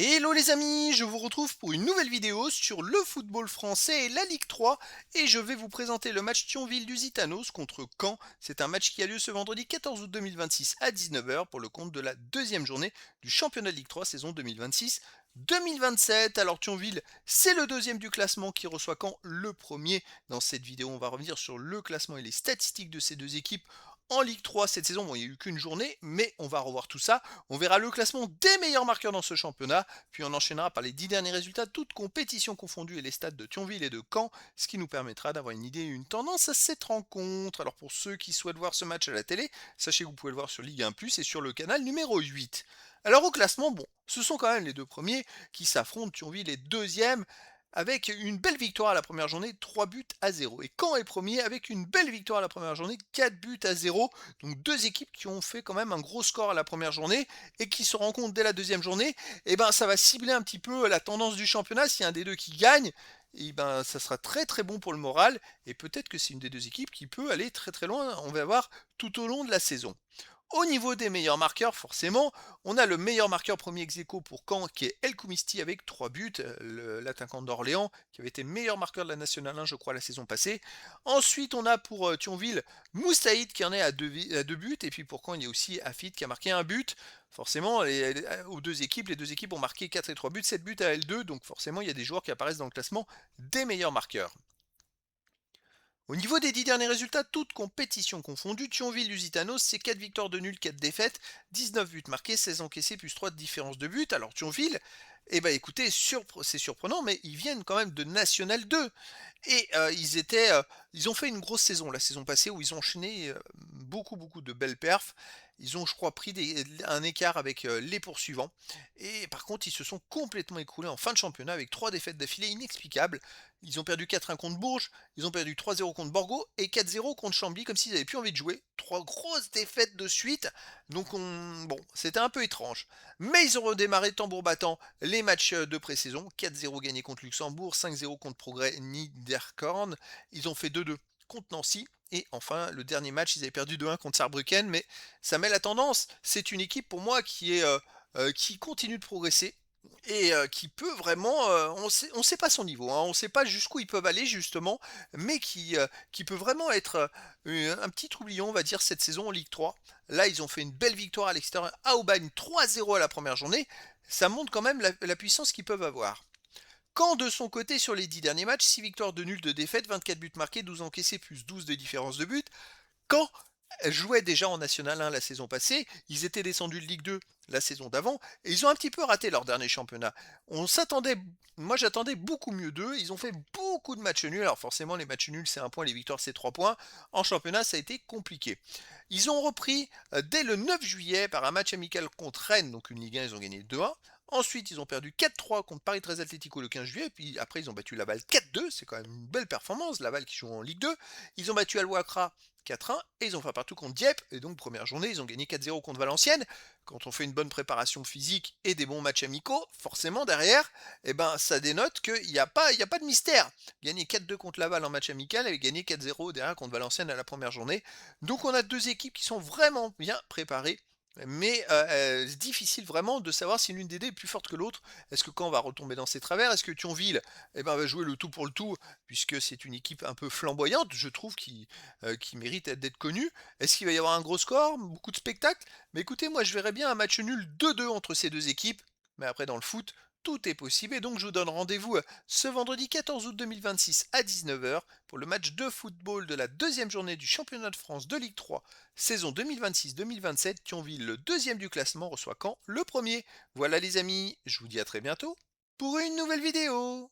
Hello les amis, je vous retrouve pour une nouvelle vidéo sur le football français et la Ligue 3 et je vais vous présenter le match Thionville-Lusitanos contre Caen. C'est un match qui a lieu ce vendredi 14 août 2026 à 19h pour le compte de la deuxième journée du championnat de Ligue 3 saison 2026-2027. Alors Thionville, c'est le deuxième du classement qui reçoit Caen le premier. Dans cette vidéo, on va revenir sur le classement et les statistiques de ces deux équipes en Ligue 3 cette saison. Bon, il n'y a eu qu'une journée, mais on va revoir tout ça. On verra le classement des meilleurs marqueurs dans ce championnat, puis on enchaînera par les 10 derniers résultats, toutes compétitions confondues et les stats de Thionville et de Caen, ce qui nous permettra d'avoir une idée et une tendance à cette rencontre. Alors pour ceux qui souhaitent voir ce match à la télé, sachez que vous pouvez le voir sur Ligue 1+, et sur le canal numéro 8. Alors au classement, bon, ce sont quand même les deux premiers qui s'affrontent, Thionville est deuxième, avec une belle victoire à la première journée, 3 buts à 0. Et Caen est premier avec une belle victoire à la première journée, 4 buts à 0. Donc deux équipes qui ont fait quand même un gros score à la première journée et qui se rencontrent dès la deuxième journée. Et ben ça va cibler un petit peu la tendance du championnat. S'il y a un des deux qui gagne, et ben ça sera très très bon pour le moral. Et peut-être que c'est une des deux équipes qui peut aller très très loin. On va voir tout au long de la saison. Au niveau des meilleurs marqueurs, forcément, on a le meilleur marqueur premier ex-aequo pour Caen qui est El Koumisti avec 3 buts, l'attaquant d'Orléans qui avait été meilleur marqueur de la Nationale 1 je crois la saison passée. Ensuite on a pour Thionville Moussaïd qui en est à 2 buts et puis pour Caen il y a aussi Afid qui a marqué un but. Forcément aux deux équipes, les deux équipes ont marqué 4 et 3 buts, 7 buts à L2 donc forcément il y a des joueurs qui apparaissent dans le classement des meilleurs marqueurs. Au niveau des 10 derniers résultats, toutes compétitions confondues, Thionville-Lusitanos, c'est 4 victoires de nul, 4 défaites, 19 buts marqués, 16 encaissés, plus 3 de différence de but. Alors Thionville, eh ben écoutez, c'est surprenant, mais ils viennent quand même de National 2. Et ils ont fait une grosse saison la saison passée où ils ont enchaîné beaucoup de belles perfs. Ils ont, je crois, pris un écart avec les poursuivants. Et par contre, ils se sont complètement écroulés en fin de championnat avec 3 défaites d'affilée inexplicables. Ils ont perdu 4-1 contre Bourges, ils ont perdu 3-0 contre Borgo et 4-0 contre Chambly, comme s'ils n'avaient plus envie de jouer. 3 grosses défaites de suite. Donc bon, c'était un peu étrange. Mais ils ont redémarré tambour battant les matchs de pré-saison. 4-0 gagné contre Luxembourg, 5-0 contre Progrès Niederkorn. Ils ont fait 2-2 contre Nancy. Et enfin, le dernier match, ils avaient perdu 2-1 contre Saarbrücken. Mais ça met la tendance. C'est une équipe pour moi qui continue de progresser et qui peut vraiment, on sait pas son niveau, hein, on sait pas jusqu'où ils peuvent aller justement, mais qui peut vraiment être un petit troublion, on va dire, cette saison en Ligue 3. Là, ils ont fait une belle victoire à l'extérieur à Aubagne, 3-0 à la première journée. Ça montre quand même la puissance qu'ils peuvent avoir. Caen, de son côté, sur les 10 derniers matchs, 6 victoires de nul, de défaites, 24 buts marqués, 12 encaissés, plus 12 de différence de but. Caen jouaient déjà en National 1 la saison passée, ils étaient descendus de Ligue 2 la saison d'avant, et ils ont un petit peu raté leur dernier championnat. On s'attendait, moi j'attendais beaucoup mieux d'eux, ils ont fait beaucoup de matchs nuls, alors forcément les matchs nuls c'est un point, les victoires c'est 3 points, en championnat ça a été compliqué. Ils ont repris dès le 9 juillet par un match amical contre Rennes, donc une Ligue 1 ils ont gagné 2-1, ensuite ils ont perdu 4-3 contre Paris 13 Atlético le 15 juillet, puis après ils ont battu Laval 4-2, c'est quand même une belle performance, Laval qui joue en Ligue 2, ils ont battu Alouakra 4-1 et ils ont fait partout contre Dieppe et donc première journée ils ont gagné 4-0 contre Valenciennes. Quand on fait une bonne préparation physique et des bons matchs amicaux, forcément derrière, eh ben ça dénote qu'il y a pas de mystère. Gagner 4-2 contre Laval en match amical et gagner 4-0 derrière contre Valenciennes à la première journée. Donc on a deux équipes qui sont vraiment bien préparées. Mais c'est difficile vraiment de savoir si l'une des deux est plus forte que l'autre. Est-ce que Caen va retomber dans ses travers? Est-ce que Thionville va jouer le tout pour le tout, puisque c'est une équipe un peu flamboyante, je trouve, qui mérite d'être connue? Est-ce qu'il va y avoir un gros score? Beaucoup de spectacles? Mais écoutez, moi je verrais bien un match nul 2-2 entre ces deux équipes. Mais après, dans le foot, tout est possible. Et donc je vous donne rendez-vous ce vendredi 14 août 2026 à 19h pour le match de football de la deuxième journée du championnat de France de Ligue 3, saison 2026-2027. Thionville, le deuxième du classement, reçoit Caen, le premier. Voilà les amis, je vous dis à très bientôt pour une nouvelle vidéo.